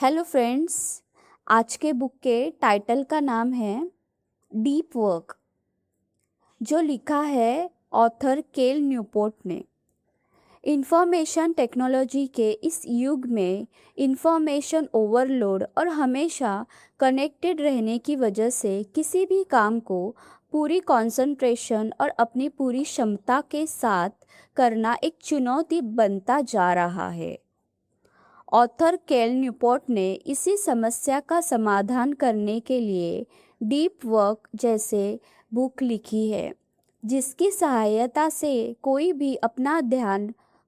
Hello friends. आज के book के टाइटल का नाम है डीप वर्क, जो लिखा है ऑथर केल न्यूपोर्ट ने। इंफॉर्मेशन टेक्नोलॉजी के इस युग में इंफॉर्मेशन ओवरलोड और हमेशा कनेक्टेड रहने की वजह से किसी भी काम को पूरी कंसंट्रेशन और अपनी पूरी क्षमता के साथ करना एक चुनौती बनता जा रहा है। ऑथर केल न्यूपोर्ट ने इसी समस्या का समाधान करने के लिए डीप वर्क जैसे बुक लिखी है, जिसकी सहायता से कोई भी अपना ध्यान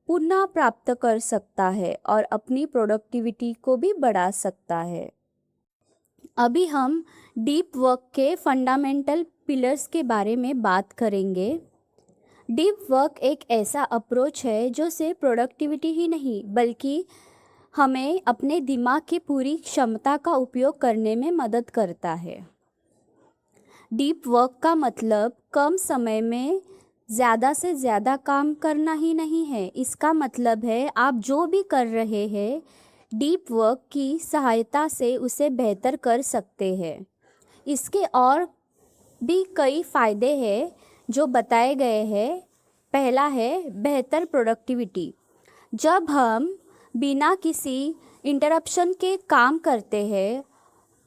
पुनः प्राप्त कर सकता है और अपनी प्रोडक्टिविटी को भी बढ़ा सकता है। अभी हम डीप वर्क के फंडामेंटल पिलर्स के बारे में बात करेंगे। डीप वर्क एक ऐसा अप्रोच है जो सिर्फ प्रोडक्टिविटी ही नहीं बल्कि हमें अपने दिमाग की पूरी क्षमता का उपयोग करने में मदद करता है। डीप वर्क का मतलब कम समय में ज़्यादा से ज़्यादा काम करना ही नहीं है। इसका मतलब है आप जो भी कर रहे हैं डीप वर्क की सहायता से उसे बेहतर कर सकते हैं। इसके और भी कई फ़ायदे हैं जो बताए गए हैं। पहला है बेहतर प्रोडक्टिविटी। जब हम बिना किसी इंटरप्शन के काम करते हैं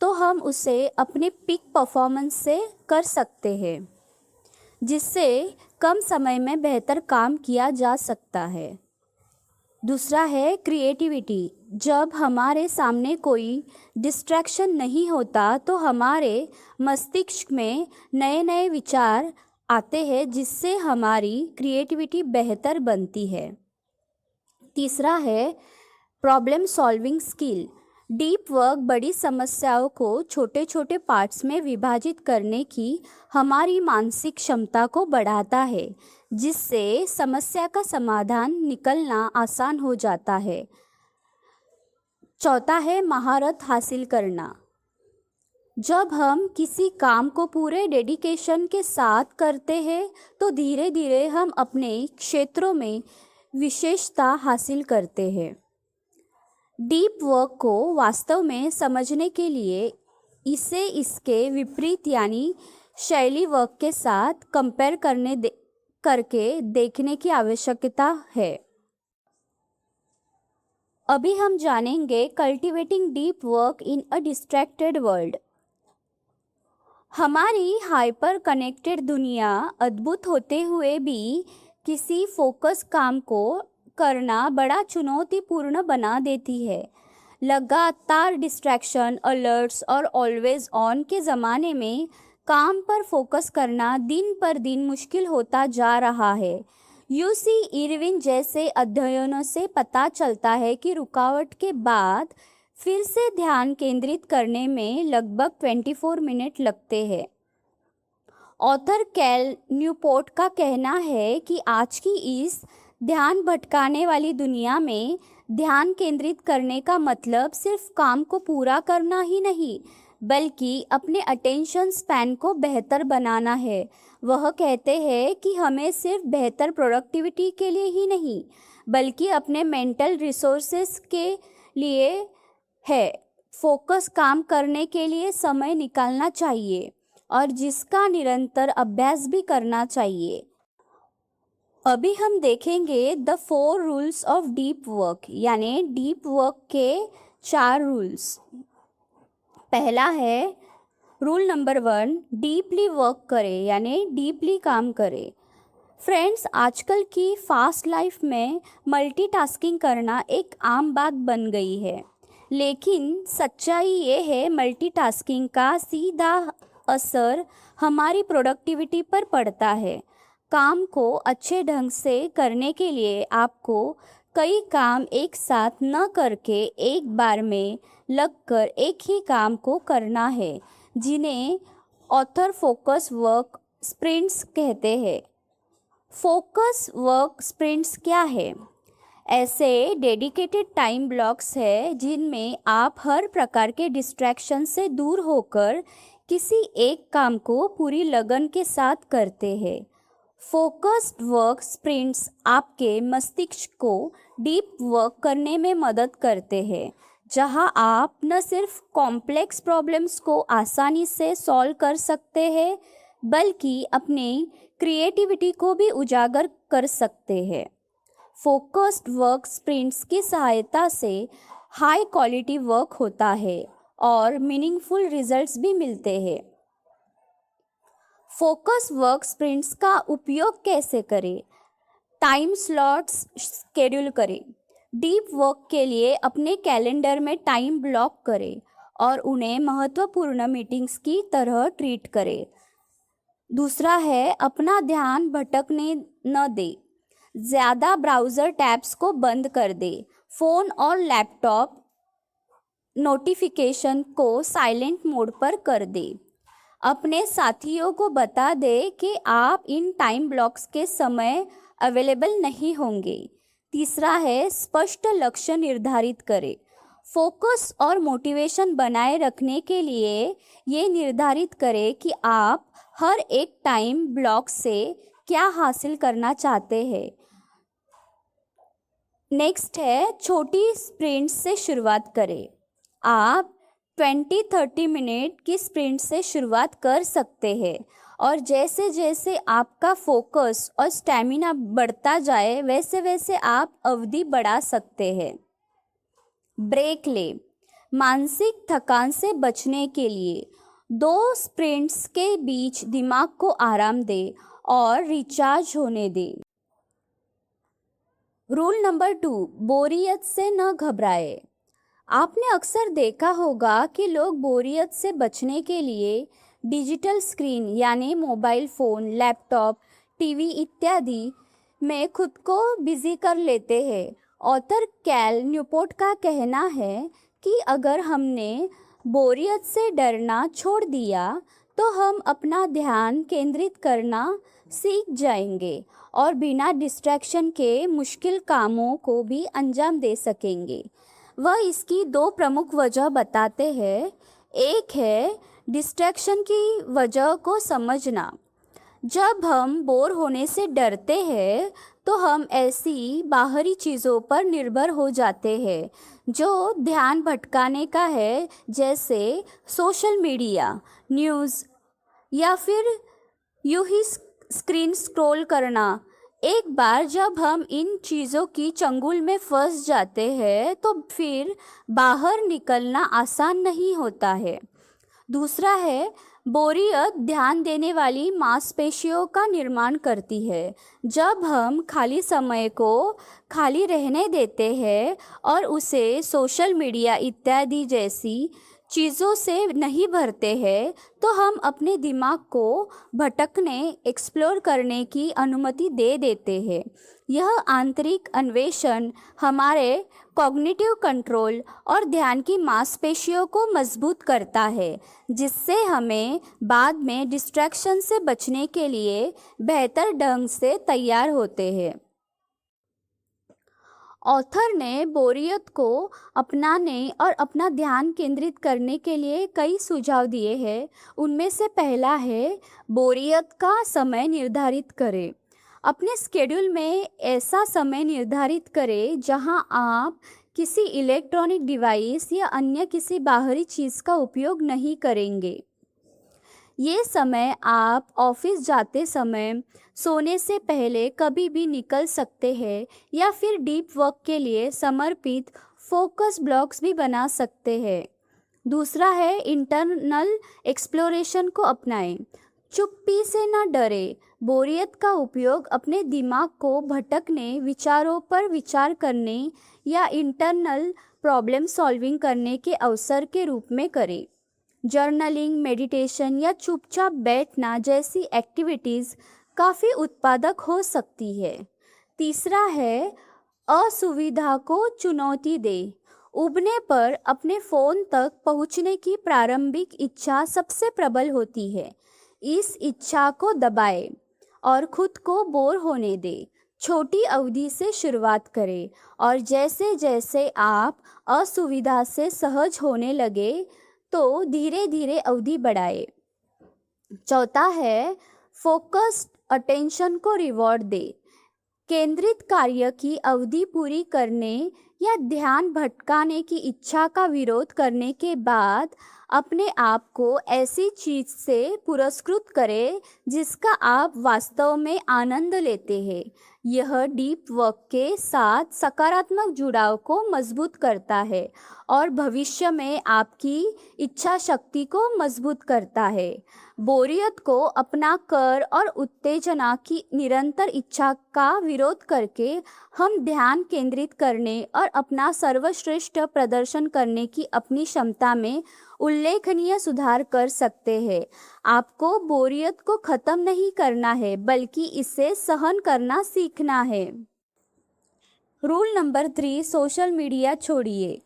तो हम उसे अपने पीक परफॉर्मेंस से कर सकते हैं, जिससे कम समय में बेहतर काम किया जा सकता है। दूसरा है क्रिएटिविटी। जब हमारे सामने कोई डिस्ट्रैक्शन नहीं होता तो हमारे मस्तिष्क में नए नए विचार आते हैं, जिससे हमारी क्रिएटिविटी बेहतर बनती है। तीसरा है problem solving skill. Deep work बड़ी समस्याओं को छोटे छोटे पार्ट्स में विभाजित करने की हमारी मानसिक क्षमता को बढ़ाता है, जिससे समस्या का समाधान निकलना आसान हो जाता है। चौथा है महारत हासिल करना। जब हम किसी काम को पूरे डेडिकेशन के साथ करते हैं तो धीरे धीरे हम अपने क्षेत्रों में विशेषता हासिल करते हैं। डीप वर्क को वास्तव में समझने के लिए इसे इसके विपरीत यानी शैली वर्क के साथ कंपेयर करके देखने की आवश्यकता है। अभी हम जानेंगे cultivating deep work in a distracted world. हमारी हाइपर कनेक्टेड दुनिया अद्भुत होते हुए भी किसी फोकस काम को करना बड़ा चुनौतीपूर्ण बना देती है। लगातार डिस्ट्रैक्शन, अलर्ट्स और ऑलवेज ऑन के ज़माने में काम पर फोकस करना दिन पर दिन मुश्किल होता जा रहा है। यूसी इरविन जैसे अध्ययनों से पता चलता है कि रुकावट के बाद फिर से ध्यान केंद्रित करने में लगभग 24 मिनट लगते हैं। ऑथर केल न्यूपोर्ट का कहना है कि आज की इस ध्यान भटकाने वाली दुनिया में ध्यान केंद्रित करने का मतलब सिर्फ काम को पूरा करना ही नहीं बल्कि अपने अटेंशन स्पैन को बेहतर बनाना है। वह कहते हैं कि हमें सिर्फ बेहतर प्रोडक्टिविटी के लिए ही नहीं बल्कि अपने मेंटल रिसोर्सेस के लिए है फोकस काम करने के लिए समय निकालना चाहिए और जिसका निरंतर अभ्यास भी करना चाहिए। अभी हम देखेंगे the 4 rules of deep work यानी डीप वर्क के 4 रूल्स। पहला है रूल नंबर 1, डीपली वर्क करें यानी डीपली काम करें। फ्रेंड्स, आजकल की फास्ट लाइफ में मल्टीटास्किंग करना एक आम बात बन गई है, लेकिन सच्चाई ये है मल्टीटास्किंग का सीधा असर हमारी प्रोडक्टिविटी पर पड़ता है। काम को अच्छे ढंग से करने के लिए आपको कई काम एक साथ न करके एक बार में लगकर एक ही काम को करना है, जिन्हें ऑथर फोकस वर्क स्प्रिंट्स कहते हैं। फोकस वर्क स्प्रिंट्स क्या है? ऐसे डेडिकेटेड टाइम ब्लॉक्स है जिनमें आप हर प्रकार के डिस्ट्रैक्शन से दूर होकर किसी एक काम को पूरी लगन के साथ करते हैं। फोकस्ड वर्क स्प्रिंट्स आपके मस्तिष्क को डीप वर्क करने में मदद करते हैं, जहां आप न सिर्फ कॉम्प्लेक्स प्रॉब्लम्स को आसानी से सॉल्व कर सकते हैं बल्कि अपने क्रिएटिविटी को भी उजागर कर सकते हैं। फोकस्ड वर्क स्प्रिंट्स की सहायता से हाई क्वालिटी वर्क होता है और मीनिंगफुल रिजल्ट्स भी मिलते हैं। फोकस वर्क स्प्रिंट्स का उपयोग कैसे करें? टाइम स्लॉट्स शेड्यूल करें। डीप वर्क के लिए अपने कैलेंडर में टाइम ब्लॉक करें और उन्हें महत्वपूर्ण मीटिंग्स की तरह ट्रीट करें। दूसरा है, अपना ध्यान भटकने न दे। ज़्यादा ब्राउज़र टैब्स को बंद कर दे। फ़ोन और लैपटॉप नोटिफिकेशन को साइलेंट मोड पर कर दे। अपने साथियों को बता दे कि आप इन टाइम ब्लॉक्स के समय अवेलेबल नहीं होंगे। तीसरा है, स्पष्ट लक्ष्य निर्धारित करें। फोकस और मोटिवेशन बनाए रखने के लिए ये निर्धारित करें कि आप हर एक टाइम ब्लॉक से क्या हासिल करना चाहते हैं। नेक्स्ट है, छोटी स्प्रिंट से शुरुआत करें। आप 20-30 मिनट की स्प्रिंट से शुरुआत कर सकते हैं और जैसे जैसे आपका फोकस और स्टैमिना बढ़ता जाए वैसे वैसे आप अवधि बढ़ा सकते हैं। ब्रेक ले। मानसिक थकान से बचने के लिए 2 स्प्रिंट्स के बीच दिमाग को आराम दे और रिचार्ज होने दे। रूल नंबर 2, बोरियत से न घबराए। आपने अक्सर देखा होगा कि लोग बोरियत से बचने के लिए डिजिटल स्क्रीन यानी मोबाइल फ़ोन, लैपटॉप, टीवी इत्यादि में खुद को बिजी कर लेते हैं। ऑथर कैल न्यूपोर्ट का कहना है कि अगर हमने बोरियत से डरना छोड़ दिया तो हम अपना ध्यान केंद्रित करना सीख जाएंगे और बिना डिस्ट्रैक्शन के मुश्किल कामों को भी अंजाम दे सकेंगे। वह इसकी 2 प्रमुख वजह बताते हैं। एक है डिस्ट्रैक्शन की वजह को समझना। जब हम बोर होने से डरते हैं तो हम ऐसी बाहरी चीज़ों पर निर्भर हो जाते हैं जो ध्यान भटकाने का है, जैसे सोशल मीडिया, न्यूज़ या फिर यूं ही स्क्रीन स्क्रॉल करना। एक बार जब हम इन चीज़ों की चंगुल में फंस जाते हैं तो फिर बाहर निकलना आसान नहीं होता है। दूसरा है, बोरियत ध्यान देने वाली मांसपेशियों का निर्माण करती है। जब हम खाली समय को खाली रहने देते हैं और उसे सोशल मीडिया इत्यादि जैसी चीज़ों से नहीं भरते हैं तो हम अपने दिमाग को भटकने, एक्सप्लोर करने की अनुमति दे देते हैं। यह आंतरिक अन्वेषण हमारे कॉग्निटिव कंट्रोल और ध्यान की मांसपेशियों को मजबूत करता है, जिससे हमें बाद में डिस्ट्रैक्शन से बचने के लिए बेहतर ढंग से तैयार होते हैं। ऑथर ने बोरियत को अपनाने और अपना ध्यान केंद्रित करने के लिए कई सुझाव दिए हैं। उनमें से पहला है, बोरियत का समय निर्धारित करें। अपने स्केड्यूल में ऐसा समय निर्धारित करें जहां आप किसी इलेक्ट्रॉनिक डिवाइस या अन्य किसी बाहरी चीज़ का उपयोग नहीं करेंगे। ये समय आप ऑफिस जाते समय, सोने से पहले कभी भी निकल सकते हैं या फिर डीप वर्क के लिए समर्पित फोकस ब्लॉक्स भी बना सकते हैं। दूसरा है, इंटरनल एक्सप्लोरेशन को अपनाएं। चुप्पी से न डरे। बोरियत का उपयोग अपने दिमाग को भटकने, विचारों पर विचार करने या इंटरनल प्रॉब्लम सॉल्विंग करने के अवसर के रूप में करें। जर्नलिंग, मेडिटेशन या चुपचाप बैठना जैसी एक्टिविटीज़ काफ़ी उत्पादक हो सकती है। तीसरा है, असुविधा को चुनौती दे। उबने पर अपने फ़ोन तक पहुंचने की प्रारंभिक इच्छा सबसे प्रबल होती है। इस इच्छा को दबाएं और खुद को बोर होने दें। छोटी अवधि से शुरुआत करें और जैसे जैसे आप असुविधा से सहज होने लगे तो धीरे धीरे अवधि बढ़ाए। चौथा है, फोकस्ड अटेंशन को रिवॉर्ड दे। केंद्रित कार्य की अवधि पूरी करने या ध्यान भटकाने की इच्छा का विरोध करने के बाद अपने आप को ऐसी चीज से पुरस्कृत करें जिसका आप वास्तव में आनंद लेते हैं। यह डीप वर्क के साथ सकारात्मक जुड़ाव को मजबूत करता है और भविष्य में आपकी इच्छा शक्ति को मजबूत करता है। बोरियत को अपना कर और उत्तेजना की निरंतर इच्छा का विरोध करके हम ध्यान केंद्रित करने और अपना सर्वश्रेष्ठ प्रदर्शन करने की अपनी क्षमता में उल्लेखनीय सुधार कर सकते हैं। आपको बोरियत को खत्म नहीं करना है, बल्कि इसे सहन करना सीखना है। रूल नंबर 3, सोशल मीडिया छोड़िए।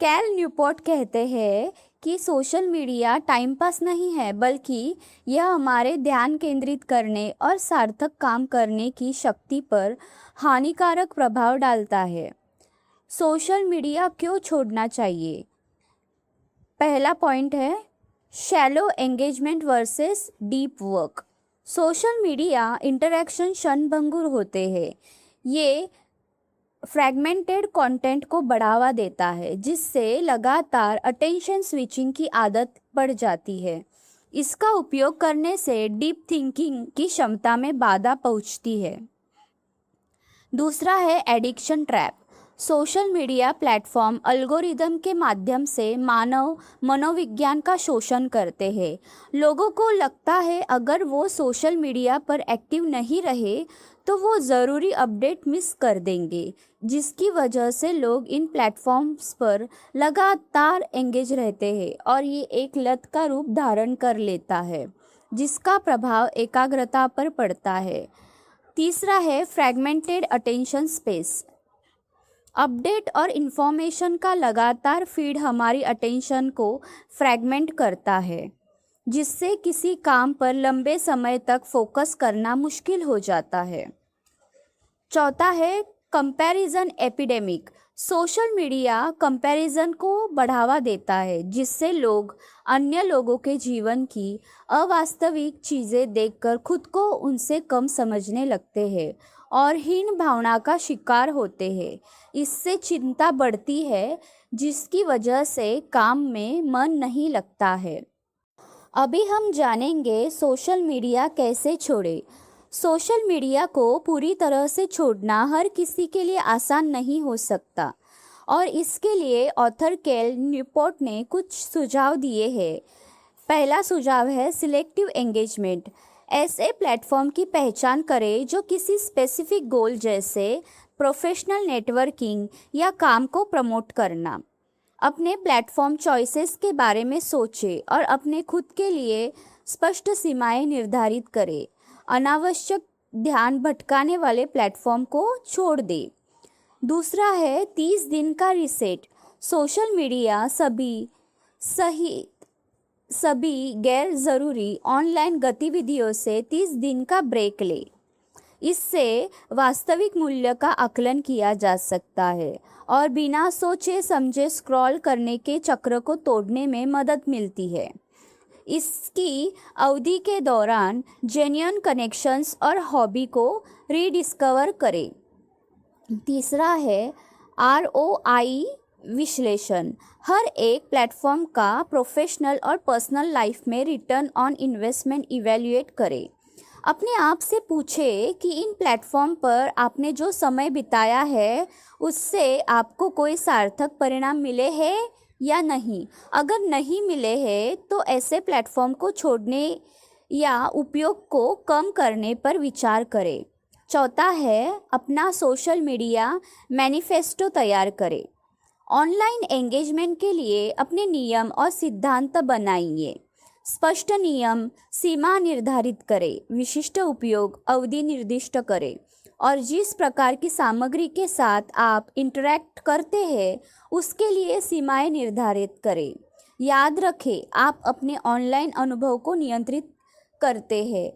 कैल न्यूपोर्ट कहते हैं कि सोशल मीडिया टाइम पास नहीं है, बल्कि यह हमारे ध्यान केंद्रित करने और सार्थक काम करने की शक्ति पर हानिकारक प्रभाव डालता है। सोशल मीडिया क्यों छोड़ना चाहिए? पहला पॉइंट है shallow engagement versus deep work. Social media interaction क्षणभंगुर होते हैं। ये फ्रैगमेंटेड कंटेंट को बढ़ावा देता है, जिससे लगातार अटेंशन स्विचिंग की आदत पड़ जाती है। इसका उपयोग करने से डीप थिंकिंग की क्षमता में बाधा पहुंचती है। दूसरा है addiction trap. Social media platform algorithm के माध्यम से मानव मनोविज्ञान का शोषण करते हैं। लोगों को लगता है अगर वो सोशल मीडिया पर एक्टिव नहीं रहे तो वो ज़रूरी अपडेट मिस कर देंगे, जिसकी वजह से लोग इन प्लेटफॉर्म्स पर लगातार एंगेज रहते हैं और ये एक लत का रूप धारण कर लेता है, जिसका प्रभाव एकाग्रता पर पड़ता है। तीसरा है फ्रैगमेंटेड अटेंशन स्पेस। अपडेट और इन्फॉर्मेशन का लगातार फीड हमारी अटेंशन को फ्रैगमेंट करता है, जिससे किसी काम पर लंबे समय तक फोकस करना मुश्किल हो जाता है। चौथा है comparison epidemic. Social media comparison को बढ़ावा देता है, जिससे लोग अन्य लोगों के जीवन की अवास्तविक चीज़ें देखकर खुद को उनसे कम समझने लगते हैं और हीन भावना का शिकार होते हैं। इससे चिंता बढ़ती है, जिसकी वजह से काम में मन नहीं लगता है। अभी हम जानेंगे सोशल मीडिया कैसे छोड़ें। सोशल मीडिया को पूरी तरह से छोड़ना हर किसी के लिए आसान नहीं हो सकता और इसके लिए ऑथर कैल न्यूपोर्ट ने कुछ सुझाव दिए हैं। पहला सुझाव है सिलेक्टिव एंगेजमेंट। ऐसे प्लेटफॉर्म की पहचान करें जो किसी स्पेसिफिक गोल जैसे प्रोफेशनल नेटवर्किंग या काम को प्रमोट करना। अपने प्लेटफॉर्म चॉइसेस के बारे में सोचें और अपने खुद के लिए स्पष्ट सीमाएं निर्धारित करें। अनावश्यक ध्यान भटकाने वाले प्लेटफॉर्म को छोड़ दें। दूसरा है 30 दिन का रीसेट। सोशल मीडिया सभी गैर ज़रूरी ऑनलाइन गतिविधियों से 30 दिन का ब्रेक ले। इससे वास्तविक मूल्य का आकलन किया जा सकता है और बिना सोचे समझे स्क्रॉल करने के चक्र को तोड़ने में मदद मिलती है। इसकी अवधि के दौरान जेन्युइन कनेक्शंस और हॉबी को रीडिस्कवर करें। तीसरा है ROI विश्लेषण। हर एक प्लेटफॉर्म का प्रोफेशनल और पर्सनल लाइफ में रिटर्न ऑन इन्वेस्टमेंट इवैल्यूएट करें। अपने आप से पूछें कि इन प्लेटफॉर्म पर आपने जो समय बिताया है उससे आपको कोई सार्थक परिणाम मिले हैं या नहीं। अगर नहीं मिले हैं तो ऐसे प्लेटफॉर्म को छोड़ने या उपयोग को कम करने पर विचार करें। चौथा है अपना सोशल मीडिया मैनिफेस्टो तैयार करें। ऑनलाइन एंगेजमेंट के लिए अपने नियम और सिद्धांत बनाइए। स्पष्ट नियम, सीमा निर्धारित करें, विशिष्ट उपयोग अवधि निर्दिष्ट करें और जिस प्रकार की सामग्री के साथ आप इंटरैक्ट करते हैं उसके लिए सीमाएं निर्धारित करें। याद रखें, आप अपने ऑनलाइन अनुभव को नियंत्रित करते हैं।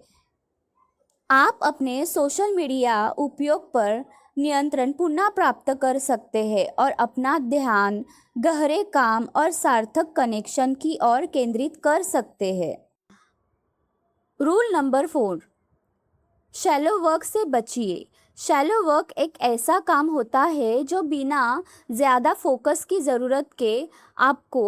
आप अपने सोशल मीडिया उपयोग पर नियंत्रण पुनः प्राप्त कर सकते हैं और अपना ध्यान गहरे काम और सार्थक कनेक्शन की ओर केंद्रित कर सकते हैं। रूल नंबर 4, शैलो वर्क से बचिए। शैलो वर्क एक ऐसा काम होता है जो बिना ज़्यादा फोकस की ज़रूरत के आपको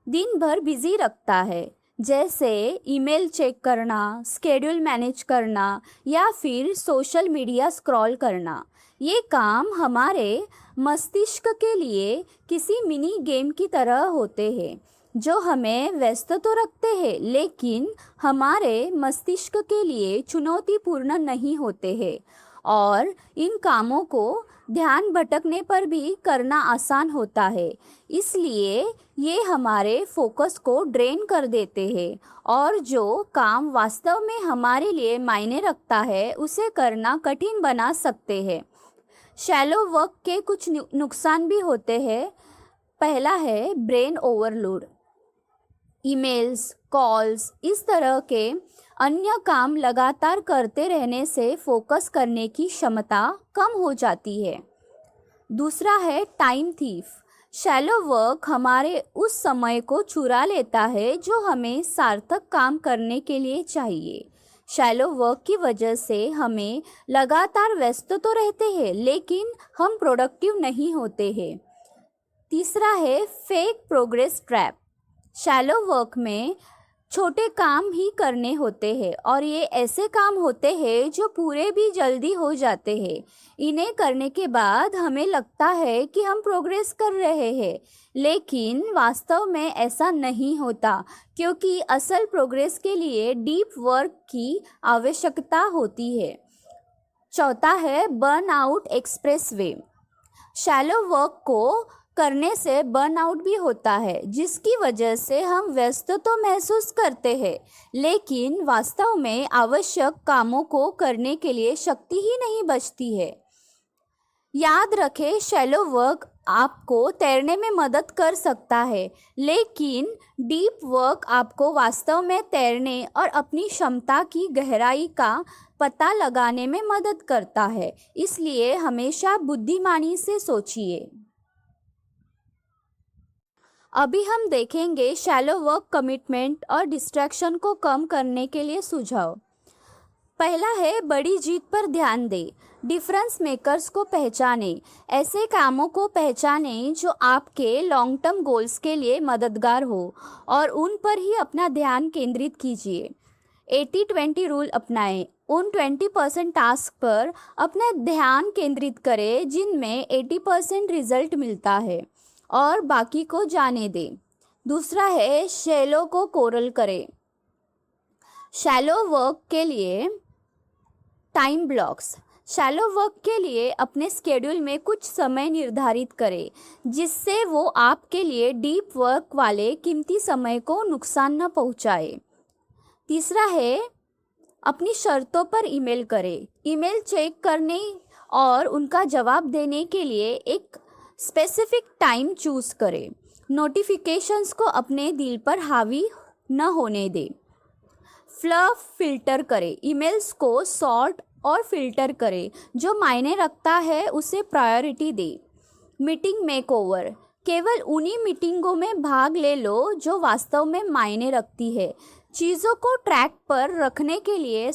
दिन भर बिजी रखता है, जैसे ईमेल चेक करना, स्केड्यूल मैनेज करना या फिर सोशल मीडिया स्क्रॉल करना। ये काम हमारे मस्तिष्क के लिए किसी मिनी गेम की तरह होते हैं जो हमें व्यस्त तो रखते हैं, लेकिन हमारे मस्तिष्क के लिए चुनौतीपूर्ण नहीं होते हैं और इन कामों को ध्यान भटकने पर भी करना आसान होता है। इसलिए ये हमारे फोकस को ड्रेन कर देते हैं और जो काम वास्तव में हमारे लिए मायने रखता है उसे करना कठिन बना सकते हैं। शैलो वर्क के कुछ नुकसान भी होते हैं। पहला है ब्रेन ओवरलोड। ईमेल्स, कॉल्स, इस तरह के अन्य काम लगातार करते रहने से फोकस करने की क्षमता कम हो जाती है। दूसरा है टाइम थीफ। शैलो वर्क हमारे उस समय को चुरा लेता है जो हमें सार्थक काम करने के लिए चाहिए। शैलो वर्क की वजह से हमें लगातार व्यस्त तो रहते हैं, लेकिन हम प्रोडक्टिव नहीं होते हैं। तीसरा है fake progress trap. Shallow work में छोटे काम ही करने होते हैं और ये ऐसे काम होते हैं जो पूरे भी जल्दी हो जाते हैं। इन्हें करने के बाद हमें लगता है कि हम प्रोग्रेस कर रहे हैं, लेकिन वास्तव में ऐसा नहीं होता, क्योंकि असल प्रोग्रेस के लिए डीप वर्क की आवश्यकता होती है। चौथा है burnout express way. Shallow work को करने से बर्नआउट भी होता है, जिसकी वजह से हम व्यस्त तो महसूस करते हैं, लेकिन वास्तव में आवश्यक कामों को करने के लिए शक्ति ही नहीं बचती है। याद रखें, शैलो वर्क आपको तैरने में मदद कर सकता है, लेकिन डीप वर्क आपको वास्तव में तैरने और अपनी क्षमता की गहराई का पता लगाने में मदद करता है। इसलिए हमेशा बुद्धिमानी से सोचिए। अभी हम देखेंगे शैलो वर्क कमिटमेंट और डिस्ट्रैक्शन को कम करने के लिए सुझाव। पहला है बड़ी जीत पर ध्यान दें। डिफरेंस मेकर्स को पहचानें। ऐसे कामों को पहचानें जो आपके लॉन्ग टर्म गोल्स के लिए मददगार हो और उन पर ही अपना ध्यान केंद्रित कीजिए। 80-20 रूल अपनाएं। उन 20% टास्क पर अपना ध्यान केंद्रित करें जिनमें 80% रिजल्ट मिलता है और बाकी को जाने दें। दूसरा है शैलो को कोरल करें। शैलो वर्क के लिए टाइम ब्लॉक्स। शैलो वर्क के लिए अपने स्केड्यूल में कुछ समय निर्धारित करें, जिससे वो आपके लिए डीप वर्क वाले कीमती समय को नुकसान न पहुंचाए। तीसरा है अपनी शर्तों पर ईमेल करें। ईमेल चेक करने और उनका जवाब देने के लिए एक स्पेसिफिक टाइम चूज करें। नोटिफिकेशंस को अपने दिल पर हावी न होने दें। फ्लफ फिल्टर करें। ईमेल्स को सॉर्ट और फिल्टर करें। जो मायने रखता है उसे प्रायोरिटी दें। Meeting makeover. केवल उन्हीं मीटिंगों में भाग ले लो जो वास्तव में मायने रखती है। चीज़ों को ट्रैक पर रखने के लिए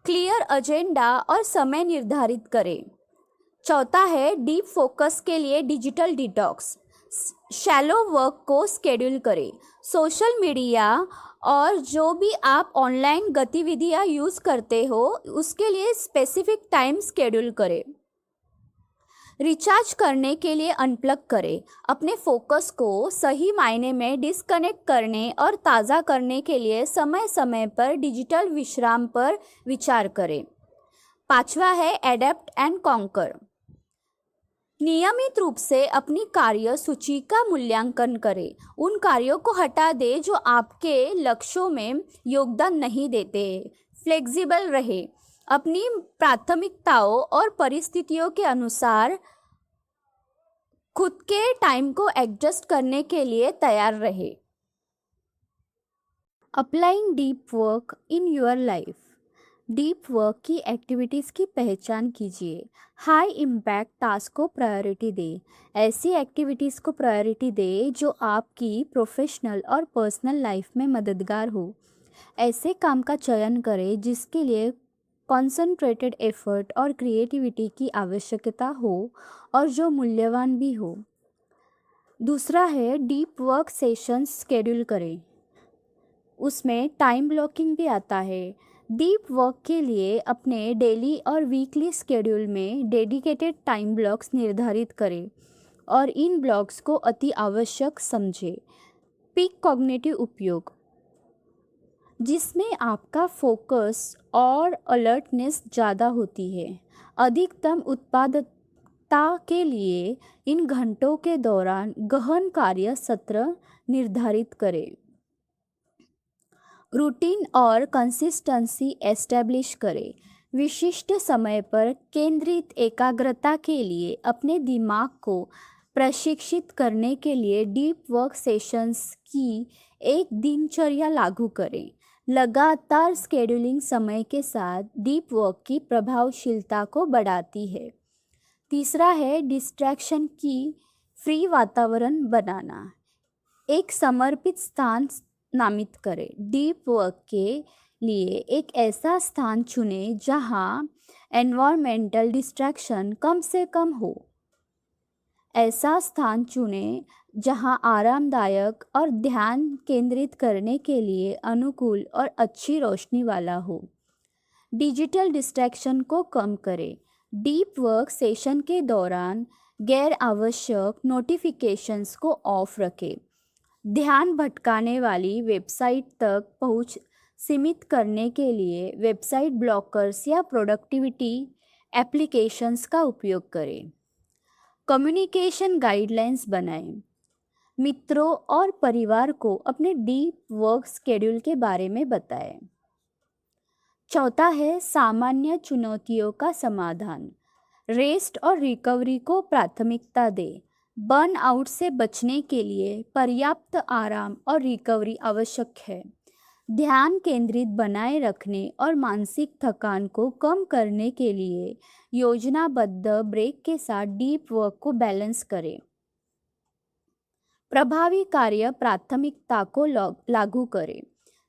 क्लियर एजेंडा और समय निर्धारित करें। चौथा है डीप फोकस के लिए डिजिटल डिटॉक्स। शैलो वर्क को स्केड्यूल करें। सोशल मीडिया और जो भी आप ऑनलाइन गतिविधियां यूज़ करते हो उसके लिए स्पेसिफिक टाइम स्केड्यूल करें। रिचार्ज करने के लिए अनप्लग करें। अपने फोकस को सही मायने में डिस्कनेक्ट करने और ताज़ा करने के लिए समय समय पर डिजिटल विश्राम पर विचार करें। पांचवा है एडेप्ट एंड कॉन्कर। नियमित रूप से अपनी कार्य सूची का मूल्यांकन करें। उन कार्यों को हटा दें जो आपके लक्ष्यों में योगदान नहीं देते। फ्लेक्सिबल रहे। अपनी प्राथमिकताओं और परिस्थितियों के अनुसार खुद के टाइम को एडजस्ट करने के लिए तैयार रहे। Applying deep work in your life. Deep work की एक्टिविटीज़ की पहचान कीजिए। हाई इम्पैक्ट टास्क को प्रायोरिटी दें। ऐसी एक्टिविटीज़ को प्रायोरिटी दें जो आपकी प्रोफेशनल और पर्सनल लाइफ में मददगार हो। ऐसे काम का चयन करें जिसके लिए कॉन्सन्ट्रेटेड एफर्ट और क्रिएटिविटी की आवश्यकता हो और जो मूल्यवान भी हो। दूसरा है डीप वर्क सेशंस शेड्यूल करें, उसमें टाइम ब्लॉकिंग भी आता है। डीप वर्क के लिए अपने डेली और वीकली शेड्यूल में डेडिकेटेड टाइम ब्लॉक्स निर्धारित करें और इन ब्लॉक्स को अति आवश्यक समझें। पीक कॉग्निटिव उपयोग, जिसमें आपका फोकस और अलर्टनेस ज़्यादा होती है। अधिकतम उत्पादकता के लिए इन घंटों के दौरान गहन कार्य सत्र निर्धारित करें। रूटीन और कंसिस्टेंसी एस्टेब्लिश करें। विशिष्ट समय पर केंद्रित एकाग्रता के लिए अपने दिमाग को प्रशिक्षित करने के लिए डीप वर्क सेशंस की एक दिनचर्या लागू करें। लगातार स्केड्यूलिंग समय के साथ डीप वर्क की प्रभावशीलता को बढ़ाती है। तीसरा है डिस्ट्रैक्शन की फ्री वातावरण बनाना। एक समर्पित स्थान नामित करें। डीप वर्क के लिए एक ऐसा स्थान चुनें जहां एनवायरमेंटल डिस्ट्रैक्शन कम से कम हो। ऐसा स्थान चुनें जहां आरामदायक और ध्यान केंद्रित करने के लिए अनुकूल और अच्छी रोशनी वाला हो। डिजिटल डिस्ट्रैक्शन को कम करें। डीप वर्क सेशन के दौरान गैर आवश्यक नोटिफिकेशंस को ऑफ रखें। ध्यान भटकाने वाली वेबसाइट तक पहुंच सीमित करने के लिए वेबसाइट ब्लॉकर्स या प्रोडक्टिविटी एप्लीकेशंस का उपयोग करें। कम्युनिकेशन गाइडलाइंस बनाएं। मित्रों और परिवार को अपने डीप वर्क शेड्यूल के बारे में बताएं। चौथा है सामान्य चुनौतियों का समाधान। रेस्ट और रिकवरी को प्राथमिकता दें। बर्नआउट से बचने के लिए पर्याप्त आराम और रिकवरी आवश्यक है। ध्यान केंद्रित बनाए रखने और मानसिक थकान को कम करने के लिए योजनाबद्ध ब्रेक के साथ डीप वर्क को बैलेंस करें। प्रभावी कार्य प्राथमिकता को लागू करें।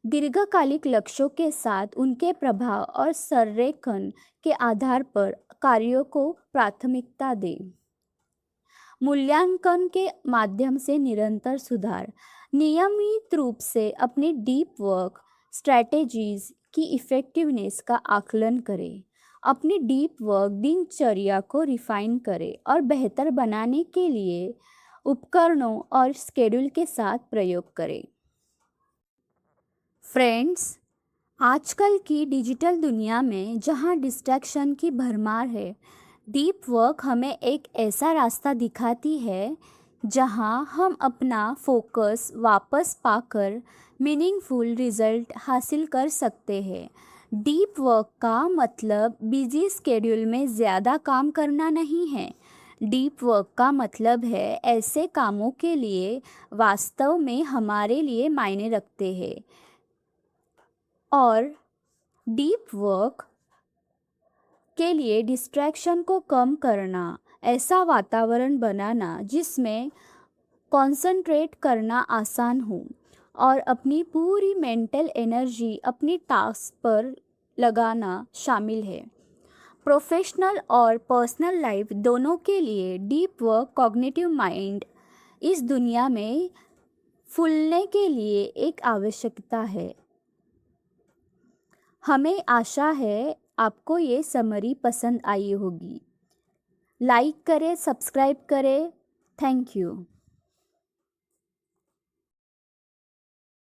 दीर्घकालिक लक्ष्यों के साथ उनके प्रभाव और संरेखन के आधार पर कार्यों को प्राथमिकता दें। मूल्यांकन के माध्यम से निरंतर सुधार। नियमित रूप से अपनी डीप वर्क स्ट्रैटेजीज की इफ़ेक्टिवनेस का आकलन करें। अपनी डीप वर्क दिनचर्या को रिफाइन करें और बेहतर बनाने के लिए उपकरणों और स्केड्यूल के साथ प्रयोग करें। फ्रेंड्स, आजकल की डिजिटल दुनिया में जहां डिस्ट्रैक्शन की भरमार है, डीप वर्क हमें एक ऐसा रास्ता दिखाती है जहां हम अपना फोकस वापस पाकर मीनिंगफुल रिजल्ट हासिल कर सकते हैं। डीप वर्क का मतलब बिजी स्केड्यूल में ज़्यादा काम करना नहीं है। डीप वर्क का मतलब है ऐसे कामों के लिए वास्तव में हमारे लिए मायने रखते हैं और डीप वर्क के लिए डिस्ट्रैक्शन को कम करना, ऐसा वातावरण बनाना जिसमें कंसंट्रेट करना आसान हो और अपनी पूरी मेंटल एनर्जी अपनी टास्क पर लगाना शामिल है। प्रोफेशनल और पर्सनल लाइफ दोनों के लिए डीप वर्क कॉग्निटिव माइंड इस दुनिया में फूलने के लिए एक आवश्यकता है। हमें आशा है आपको ये समरी पसंद आई होगी। लाइक करें, सब्सक्राइब करें। Thank you.